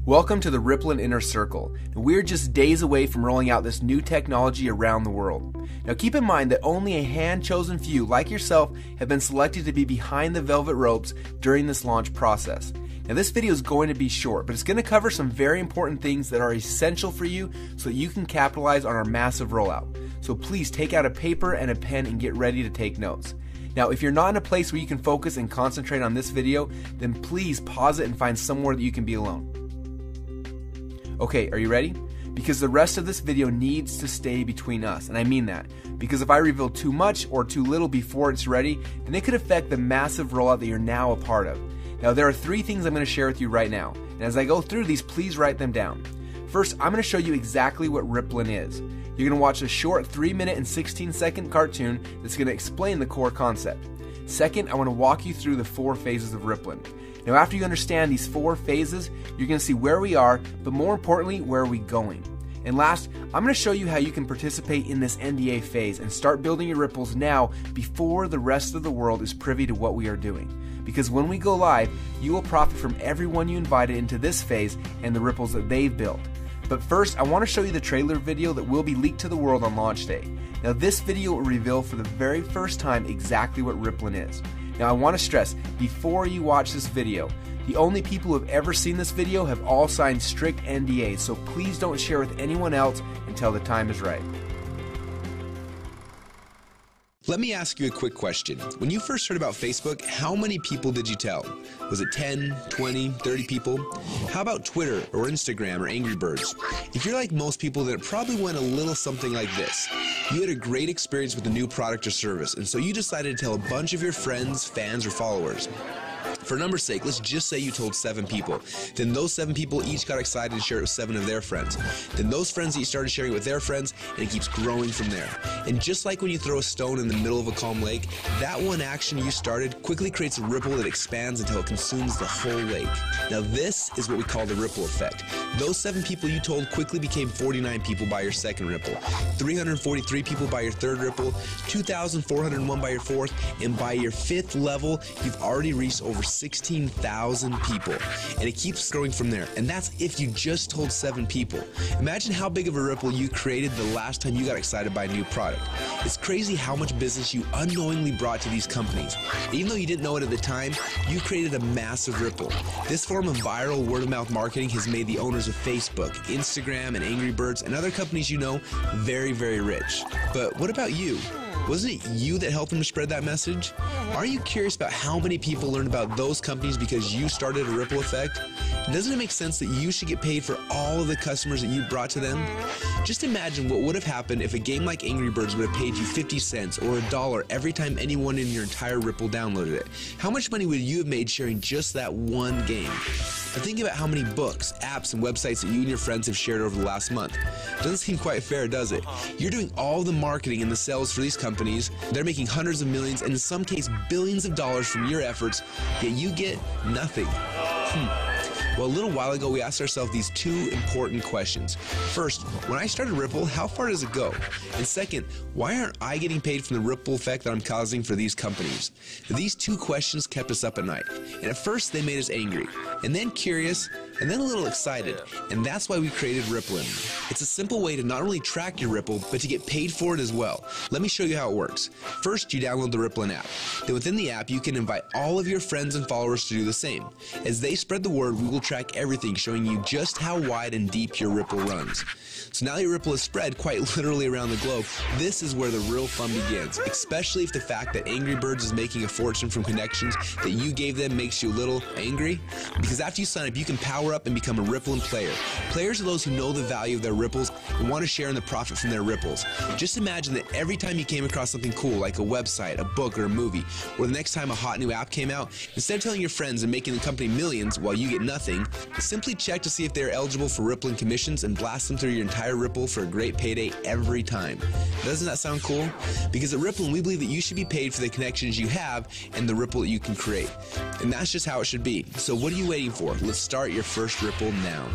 Welcome to the Rippln Inner Circle. We're just days away from rolling out this new technology around the world. Now keep in mind that only a hand-chosen few like yourself have been selected to be behind the velvet ropes during this launch process. Now this video is going to be short, but it's going to cover some very important things that are essential for you so that you can capitalize on our massive rollout. So please take out a paper and a pen and get ready to take notes. Now, if you're not in a place where you can focus and concentrate on this video, then please pause it and find somewhere that you can be alone. Okay, are you ready? Because the rest of this video needs to stay between us, and I mean that. Because if I reveal too much or too little before it's ready, then it could affect the massive rollout that you're now a part of. Now, there are 3 things I'm going to share with you right now, and as I go through these, please write them down. First, I'm going to show you exactly what Rippln is. You're going to watch a short 3-minute and 16-second cartoon that's going to explain the core concept. Second, I want to walk you through the 4 phases of Rippln. Now after you understand these 4 phases, you're going to see where we are, but more importantly, where are we going. And last, I'm going to show you how you can participate in this NDA phase and start building your ripples now before the rest of the world is privy to what we are doing. Because when we go live, you will profit from everyone you invited into this phase and the ripples that they've built. But first, I want to show you the trailer video that will be leaked to the world on launch day. Now this video will reveal for the very first time exactly what Rippln is. Now I want to stress, before you watch this video, the only people who have ever seen this video have all signed strict NDAs, so please don't share with anyone else until the time is right. Let me ask you a quick question. When you first heard about Facebook, how many people did you tell? Was it 10, 20, 30 people? How about Twitter or Instagram or Angry Birds? If you're like most people, then it probably went a little something like this. You had a great experience with a new product or service, and so you decided to tell a bunch of your friends, fans, or followers. For number's sake, let's just say you told 7 people. Then those 7 people each got excited and shared it with 7 of their friends. Then those friends each started sharing it with their friends, and it keeps growing from there. And just like when you throw a stone in the middle of a calm lake, that one action you started quickly creates a ripple that expands until it consumes the whole lake. Now this is what we call the ripple effect. Those 7 people you told quickly became 49 people by your second ripple, 343 people by your third ripple, 2,401 by your fourth, and by your 5th level, you've already reached over 16,000 people, and it keeps growing from there. And that's if you just told 7 people. Imagine how big of a ripple you created the last time you got excited by a new product. It's crazy how much business you unknowingly brought to these companies. Even though you didn't know it at the time, you created a massive ripple. This form of viral word-of-mouth marketing has made the owners of Facebook, Instagram, and Angry Birds, and other companies you know very, very rich. But what about you? Wasn't it you that helped them to spread that message? Are you curious about how many people learned about those companies because you started a ripple effect? Doesn't it make sense that you should get paid for all of the customers that you brought to them? Just imagine what would have happened if a game like Angry Birds would have paid you 50 cents or $1 every time anyone in your entire Ripple downloaded it. How much money would you have made sharing just that one game? Now think about how many books, apps, and websites that you and your friends have shared over the last month. Doesn't seem quite fair, does it? You're doing all the marketing and the sales for these companies. They're making hundreds of millions and in some cases billions of dollars from your efforts, yet you get nothing. Well, a little while ago, we asked ourselves these 2 important questions. First, when I started Ripple, how far does it go? And second, why aren't I getting paid from the ripple effect that I'm causing for these companies? These 2 questions kept us up at night. And at first, they made us angry, and then curious, and then a little excited. And that's why we created Rippln. It's a simple way to not only track your Ripple, but to get paid for it as well. Let me show you how it works. First, you download the Rippln app. Then within the app, you can invite all of your friends and followers to do the same. As they spread the word, we will track everything, showing you just how wide and deep your Ripple runs. So now your Ripple is spread quite literally around the globe. This is where the real fun begins, especially if the fact that Angry Birds is making a fortune from connections that you gave them makes you a little angry. Because after you sign up, you can power up and become a Rippln player. Players are those who know the value of their ripples and want to share in the profit from their ripples. Just imagine that every time you came across something cool like a website, a book, or a movie, or the next time a hot new app came out, instead of telling your friends and making the company millions while you get nothing, simply check to see if they're eligible for Rippln commissions and blast them through your entire Ripple for a great payday every time. Doesn't that sound cool? Because at Rippln, we believe that you should be paid for the connections you have and the ripple that you can create. And that's just how it should be. So what are you waiting for? Let's start your first Ripple now.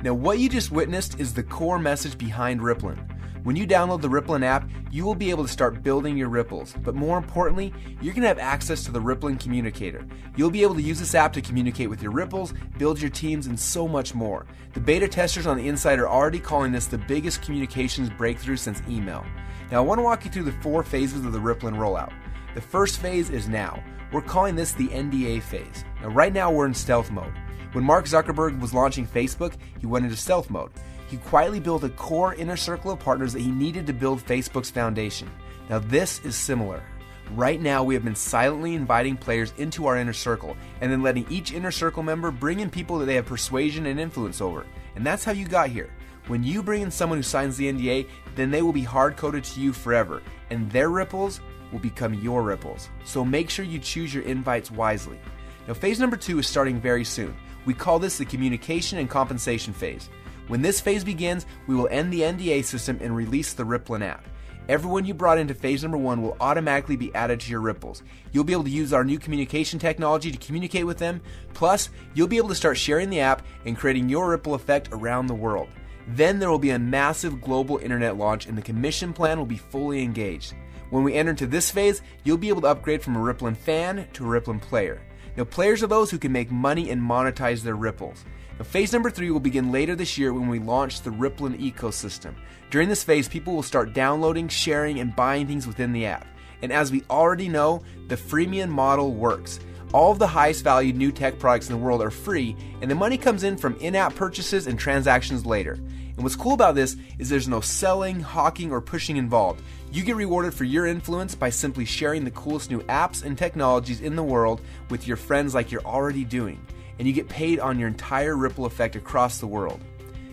Now what you just witnessed is the core message behind Rippln. When you download the Rippln app, you will be able to start building your ripples. But more importantly, you're going to have access to the Rippln Communicator. You'll be able to use this app to communicate with your ripples, build your teams, and so much more. The beta testers on the inside are already calling this the biggest communications breakthrough since email. Now I want to walk you through the 4 phases of the Rippln rollout. The first phase is now. We're calling this the NDA phase. Now right now we're in stealth mode. When Mark Zuckerberg was launching Facebook, he went into stealth mode. He quietly built a core inner circle of partners that he needed to build Facebook's foundation. Now this is similar. Right now we have been silently inviting players into our inner circle and then letting each inner circle member bring in people that they have persuasion and influence over. And that's how you got here. When you bring in someone who signs the NDA, then they will be hard-coded to you forever, and their ripples will become your ripples. So make sure you choose your invites wisely. Now phase number 2 is starting very soon. We call this the communication and compensation phase. When this phase begins, we will end the NDA system and release the Rippln app. Everyone you brought into phase number 1 will automatically be added to your ripples. You'll be able to use our new communication technology to communicate with them. Plus, you'll be able to start sharing the app and creating your ripple effect around the world. Then there will be a massive global internet launch and the commission plan will be fully engaged. When we enter into this phase, you'll be able to upgrade from a Rippln fan to a Rippln player. Now, players are those who can make money and monetize their ripples. Now, phase number 3 will begin later this year when we launch the Rippln ecosystem. During this phase, people will start downloading, sharing, and buying things within the app. And as we already know, the freemium model works. All of the highest valued new tech products in the world are free, and the money comes in from in-app purchases and transactions later. And what's cool about this is there's no selling, hawking, or pushing involved. You get rewarded for your influence by simply sharing the coolest new apps and technologies in the world with your friends like you're already doing. And you get paid on your entire ripple effect across the world.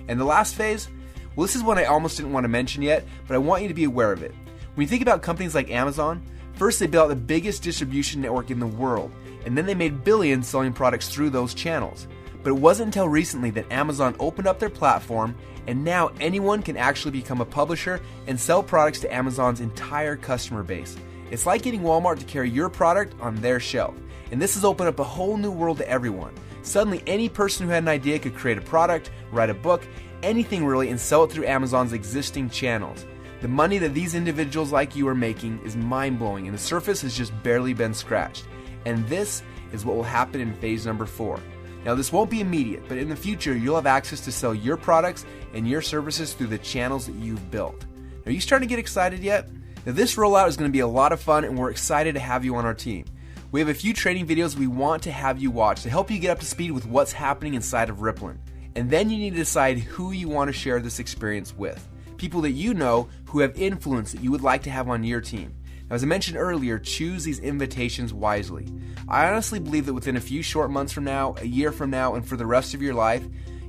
And the last phase? Well, this is one I almost didn't want to mention yet, but I want you to be aware of it. When you think about companies like Amazon, first they built out the biggest distribution network in the world, and then they made billions selling products through those channels. But it wasn't until recently that Amazon opened up their platform, and now anyone can actually become a publisher and sell products to Amazon's entire customer base. It's like getting Walmart to carry your product on their shelf. And this has opened up a whole new world to everyone. Suddenly, any person who had an idea could create a product, write a book, anything really, and sell it through Amazon's existing channels. The money that these individuals like you are making is mind-blowing, and the surface has just barely been scratched. And this is what will happen in phase number 4. Now, this won't be immediate, but in the future, you'll have access to sell your products and your services through the channels that you've built. Are you starting to get excited yet? Now, this rollout is going to be a lot of fun, and we're excited to have you on our team. We have a few training videos we want to have you watch to help you get up to speed with what's happening inside of Rippln. And then you need to decide who you want to share this experience with. People that you know who have influence that you would like to have on your team. Now, as I mentioned earlier, choose these invitations wisely. I honestly believe that within a few short months from now, a year from now, and for the rest of your life,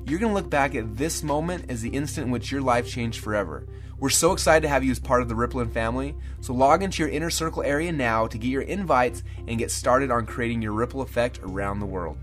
you're going to look back at this moment as the instant in which your life changed forever. We're so excited to have you as part of the Rippln family, so log into your inner circle area now to get your invites and get started on creating your ripple effect around the world.